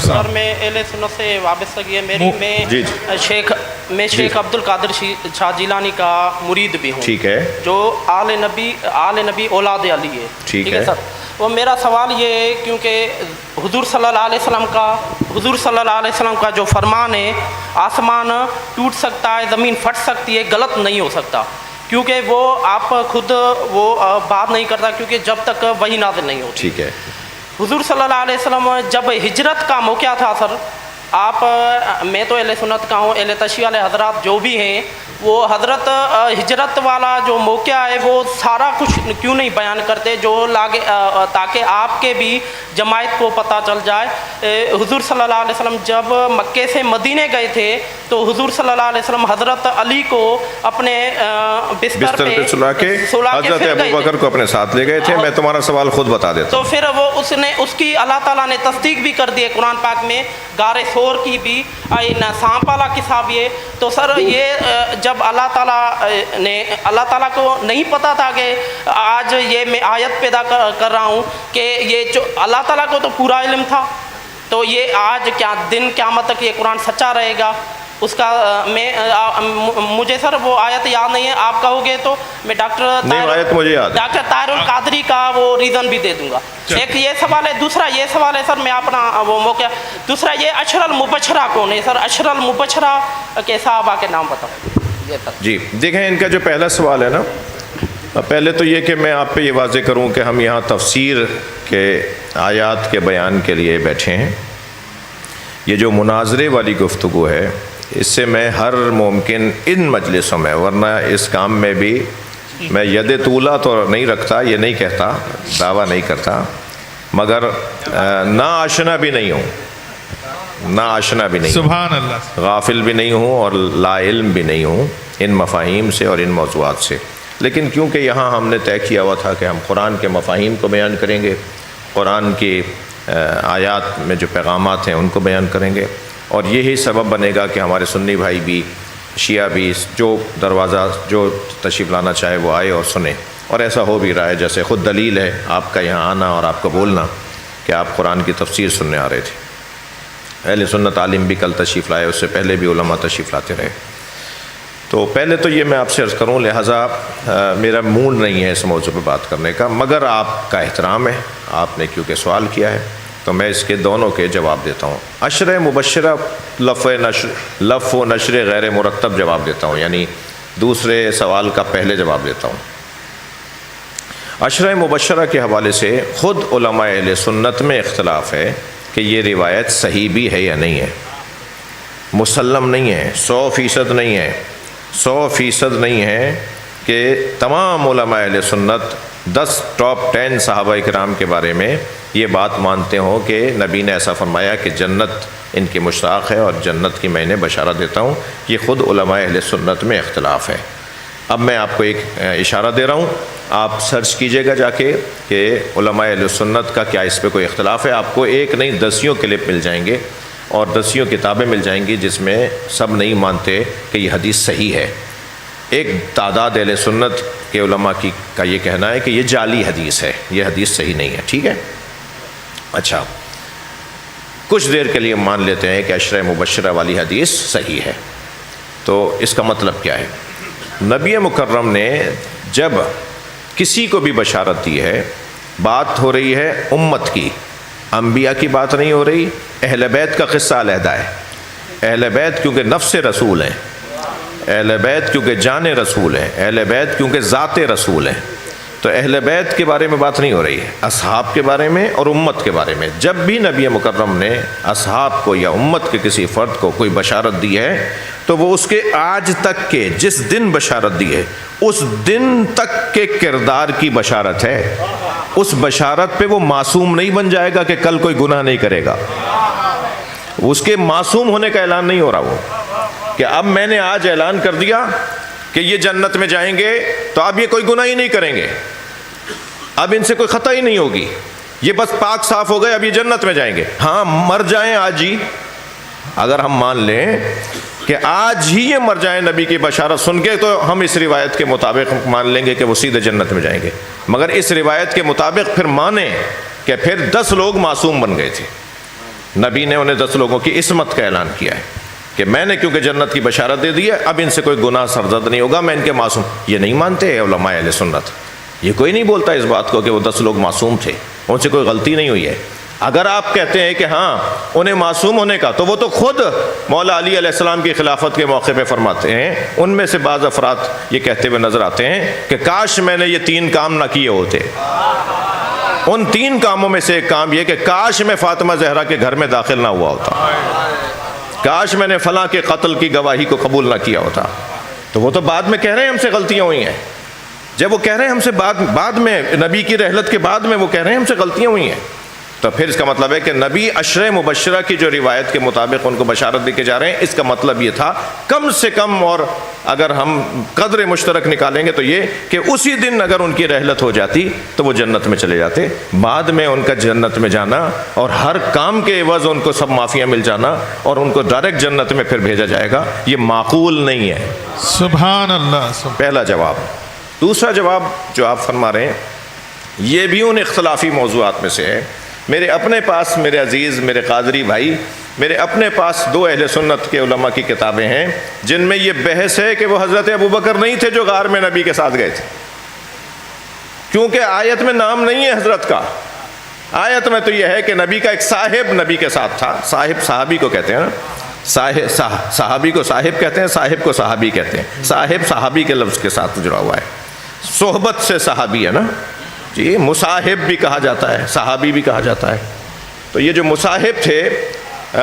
अस्सलाम। सर मैं अहले सुन्नत से वाबस्तगी है मेरी। जी, मैं शेख अब्दुल कादिर शाह जिलानी का मुरीद भी हूँ। ठीक है। जो आले नबी औलाद अली है। ठीक है सर। वो मेरा सवाल ये है क्योंकि हुजूर सल्लल्लाहु अलैहि वसल्लम का जो फरमान है, आसमान टूट सकता है, ज़मीन फट सकती है, गलत नहीं हो सकता, क्योंकि वो आप खुद वो बात नहीं करता, क्योंकि जब तक वही नाज़िल नहीं होती। ठीक है। हुजूर सल्लल्लाहु अलैहि वसल्लम जब हिजरत का मौका था सर, आप मैं तो अहले सुन्नत का हूँ, अहले तशय्युह वाले हजरात जो भी हैं वो हजरत हिजरत वाला जो मौका है वो सारा कुछ क्यों नहीं बयान करते जो लागे, ताकि आपके भी जमायत को पता चल जाए। हुजूर सल्लल्लाहु अलैहि वसल्लम जब मक्के से मदीने गए थे तो हुजूर सल्लल्लाहु अलैहि वसल्लम हजरत अली को अपने बिस्तर पे सुला के हजरत अबू बकर को अपने साथ ले गए थे। मैं तुम्हारा सवाल खुद बता देता हूँ। तो फिर वो उसकी अल्लाह ताला ने तस्दीक भी कर दी है कुरान पाक में, गारे सोर की भी ना सांप वाला किस्सा भी है। तो सर ये जब अल्लाह ताला को नहीं पता था कि आज ये मैं आयत पैदा कर रहा हूँ कि ये जो अल्लाह ताला को तो पूरा इल्म था, तो ये आज क्या दिन क़यामत तक ये कुरान सच्चा रहेगा उसका मुझे सर वो आयत याद नहीं है, आप कहोगे तो मैं डॉक्टर तारुल कादरी का वो रीज़न भी दे दूंगा। एक ये सवाल है। दूसरा ये सवाल है सर, मैं अपना वो मौका, दूसरा ये अशरल मुबशरा कौन है सर? अशरल मुबशरा के साहबा के नाम बताओ ये तक। जी देखें, इनका जो पहला सवाल है ना, पहले तो ये कि मैं आप पे ये वाज़े करूँ कि हम यहाँ तफसीर के आयात के बयान के लिए बैठे हैं। ये जो मुनाजरे वाली गुफ्तगू है, इससे मैं हर मुमकिन इन मजलिसों में, वरना इस काम में भी मैं यद तूला तो नहीं रखता, ये नहीं कहता, दावा नहीं करता, मगर ना आशना भी नहीं हूँ, ना आशना भी नहीं, सुभान अल्लाह, गाफिल भी नहीं हूँ और ला इल्म भी नहीं हूँ इन मफ़ाहीम से और इन मौज़ूआत से। लेकिन क्योंकि यहाँ हमने तय किया हुआ था कि हम कुरान के मफ़ाहीम को बयान करेंगे, कुरान की आयात में जो पैगामात हैं उनको बयान करेंगे, और यही सबब बनेगा कि हमारे सुन्नी भाई भी, शिया भी, जो दरवाज़ा जो तशरीफ़ लाना चाहे वो आए और सुने। और ऐसा हो भी रहा है, जैसे ख़ुद दलील है आपका यहाँ आना और आपका बोलना कि आप कुरान की तफसीर सुनने आ रहे थे। अहले सुन्नत आलिम भी कल तशरीफ़ लाए, उससे पहले भी उलमा तशरीफ़ लाते रहे। तो पहले तो ये मैं आपसे अर्ज़ करूँ, लिहाजा मेरा मूड नहीं है इस मौजू पर बात करने का, मगर आपका एहतराम है, आपने क्योंकि सवाल किया है तो मैं इसके दोनों के जवाब देता हूँ। अशर मुबशरा लफ़ व नशर गैर मुरतब जवाब देता हूँ, यानी दूसरे सवाल का पहले जवाब देता हूँ। अशर मुबशरा के हवाले से ख़ुद उलमा अहले सुन्नत में इख्तलाफ है कि ये रिवायत सही भी है या नहीं है, मुसल्लम नहीं है, 100% नहीं है, 100% नहीं है कि तमाम उलमा अहले सुन्नत 10 टॉप 10 सहाबा इकराम के बारे में ये बात मानते हो कि नबी ने ऐसा फरमाया कि जन्नत इनकी मुश्ताक है और जन्नत की मैं इन्हें बशारत देता हूँ। ये ख़ुद उलमा अहले सुन्नत में इख्तलाफ है। अब मैं आपको एक इशारा दे रहा हूँ, आप सर्च कीजिएगा जाके कि उलमा अहले सुन्नत का क्या इस पर कोई इख्तलाफ है। आपको एक नहीं दसियों क्लिप मिल जाएंगे और दसियों किताबें मिल जाएंगी जिसमें सब नहीं मानते कि ये हदीस सही है। एक तादाद अहले सुन्नत के उलमा का ये कहना है कि ये जाली हदीस है, ये हदीस सही नहीं है। ठीक है, अच्छा, कुछ देर के लिए मान लेते हैं कि अशर मुबशरा वाली हदीस सही है, तो इसका मतलब क्या है? नबी मुकर्रम ने जब किसी को भी बशारत दी है, बात हो रही है उम्मत की, अंबिया की बात नहीं हो रही। अहले बैत का क़िस्सा अलहदा है। अहले बैत क्योंकि नफ्स रसूल हैं, अहले बैत क्योंकि जान रसूल हैं, अहले बैत क्योंकि ज़ात रसूल हैं, तो अहले बैत के बारे में बात नहीं हो रही है, असहाब के बारे में और उम्मत के बारे में। जब भी नबी मुकर्रम ने असहाब को या उम्मत के किसी फ़र्द को कोई बशारत दी है तो वो उसके आज तक के, जिस दिन बशारत दी है उस दिन तक के किरदार की बशारत है। उस बशारत पे वो मासूम नहीं बन जाएगा कि कल कोई गुनाह नहीं करेगा। उसके मासूम होने का ऐलान नहीं हो रहा वो कि अब मैंने आज ऐलान कर दिया कि ये जन्नत में जाएंगे तो अब ये कोई गुनाह ही नहीं करेंगे, अब इनसे कोई ख़ता ही नहीं होगी, ये बस पाक साफ हो गए, अब ये जन्नत में जाएंगे। हाँ, मर जाएं आज ही, अगर हम मान लें कि आज ही ये मर जाएं नबी की बशारत सुन के, तो हम इस रिवायत के मुताबिक मान लेंगे कि वो सीधे जन्नत में जाएंगे। मगर इस रिवायत के मुताबिक फिर माने कि फिर 10 लोग मासूम बन गए थे, نبی نے انہیں 10 لوگوں کی عصمت کا اعلان کیا ہے کہ میں نے کیونکہ جنت کی بشارت دے دی ہے، اب ان سے کوئی گناہ سرزد نہیں ہوگا، میں ان کے معصوم. یہ نہیں مانتے علماء اہل سنت، یہ کوئی نہیں بولتا اس بات کو کہ وہ 10 لوگ معصوم تھے، ان سے کوئی غلطی نہیں ہوئی ہے. اگر آپ کہتے ہیں کہ ہاں انہیں معصوم ہونے کا، تو وہ تو خود مولا علی علیہ السلام کی خلافت کے موقع پہ فرماتے ہیں. ان میں سے بعض افراد یہ کہتے ہوئے نظر آتے ہیں کہ کاش میں نے یہ 3 کام نہ کیے ہوتے. ان 3 کاموں میں سے ایک کام یہ کہ کاش میں فاطمہ زہرا کے گھر میں داخل نہ ہوا ہوتا، کاش میں نے فلاں کے قتل کی گواہی کو قبول نہ کیا ہوتا. تو وہ تو بعد میں کہہ رہے ہیں ہم سے غلطیاں ہوئی ہیں. جب وہ کہہ رہے ہیں ہم سے بعد میں نبی کی رحلت کے بعد میں وہ کہہ رہے ہیں ہم سے غلطیاں ہوئی ہیں، تو پھر اس کا مطلب ہے کہ نبی عشر مبشرہ کی جو روایت کے مطابق ان کو بشارت دے کے جا رہے ہیں، اس کا مطلب یہ تھا کم سے کم، اور اگر ہم قدر مشترک نکالیں گے تو یہ کہ اسی دن اگر ان کی رحلت ہو جاتی تو وہ جنت میں چلے جاتے. بعد میں ان کا جنت میں جانا اور ہر کام کے عوض ان کو سب معافیاں مل جانا اور ان کو ڈائریکٹ جنت میں پھر بھیجا جائے گا، یہ معقول نہیں ہے. سبحان اللہ. پہلا جواب. دوسرا جواب جو آپ فرما رہے ہیں یہ بھی ان اختلافی موضوعات میں سے ہے. میرے اپنے پاس، میرے عزیز، میرے قادری بھائی، میرے اپنے پاس 2 اہل سنت کے علماء کی کتابیں ہیں جن میں یہ بحث ہے کہ وہ حضرت ابوبکر نہیں تھے جو غار میں نبی کے ساتھ گئے تھے، کیونکہ آیت میں نام نہیں ہے حضرت کا. آیت میں تو یہ ہے کہ نبی کا ایک صاحب نبی کے ساتھ تھا. صاحب صحابی کو کہتے ہیں نا، صحابی کو صاحب کہتے ہیں، صاحب کو صحابی کہتے ہیں. صاحب صحابی کے لفظ کے ساتھ جڑا ہوا ہے، صحبت سے صحابی ہے نا جی. مصاحب بھی کہا جاتا ہے، صحابی بھی کہا جاتا ہے. تو یہ جو مصاحب تھے،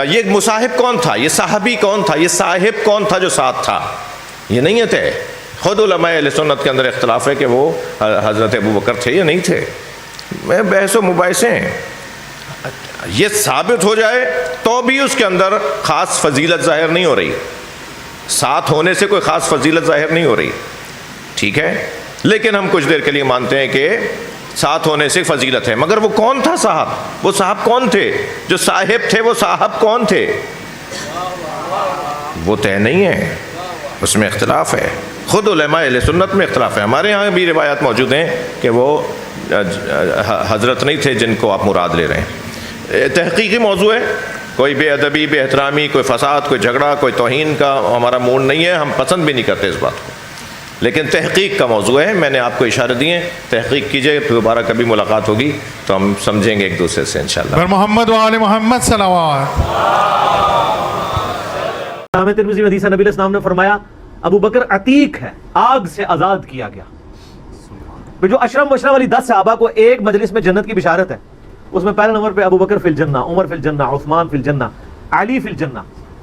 یہ مصاحب کون تھا، یہ صحابی کون تھا، یہ صاحب کون تھا جو ساتھ تھا، یہ نہیں تھے. خود علماء اہل سنت کے اندر اختلاف ہے کہ وہ حضرت ابوبکر تھے یا نہیں تھے. میں بحث و مباحثے ہیں. یہ ثابت ہو جائے تو بھی اس کے اندر خاص فضیلت ظاہر نہیں ہو رہی، ساتھ ہونے سے کوئی خاص فضیلت ظاہر نہیں ہو رہی، ٹھیک ہے. لیکن ہم کچھ دیر کے لیے مانتے ہیں کہ ساتھ ہونے سے فضیلت ہے. مگر وہ کون تھا صاحب، وہ صاحب کون تھے جو صاحب تھے، وہ صاحب کون تھے، وہ طے نہیں ہے، اس میں اختلاف ہے. خود علماء اہل سنت میں اختلاف ہے. ہمارے ہاں بھی روایات موجود ہیں کہ وہ حضرت نہیں تھے جن کو آپ مراد لے رہے ہیں. تحقیقی موضوع ہے، کوئی بے ادبی، بے احترامی، کوئی فساد، کوئی جھگڑا، کوئی توہین کا ہمارا موڈ نہیں ہے، ہم پسند بھی نہیں کرتے اس بات کو، لیکن تحقیق کا موضوع ہے. میں نے آپ کو اشارے دیے، تحقیق کیجئے، دوبارہ کبھی ملاقات ہوگی تو ہم سمجھیں گے ایک دوسرے سے انشاءاللہ. پر محمد و آل محمد صلوات. جامع ترمذی میں حدیث ہے، نبی علیہ السلام نے فرمایا ابو بکر عتیق ہے، آگ سے آزاد کیا گیا. جو اشرم مبشرہ والی 10 صحابہ کو ایک مجلس میں جنت کی بشارت ہے، اس میں پہلے نمبر پہ ابو بکر فی الجنہ، عمر فی الجنہ، عثمان فی الجنہ، علی فی الجنہ،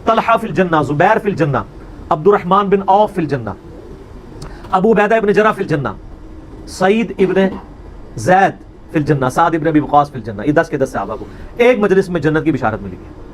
طلحہ فی الجنہ، زبیر فی الجنہ، عبد الرحمن بن عوف فی الجنہ، ابو عبیدہ ابن جرح فی الجنہ، سعید ابن زید فی الجنہ، سعد ابن ابی وقاص فی الجنہ. یہ 10 کے 10 صحابہ کو ایک مجلس میں جنت کی بشارت ملی ہے.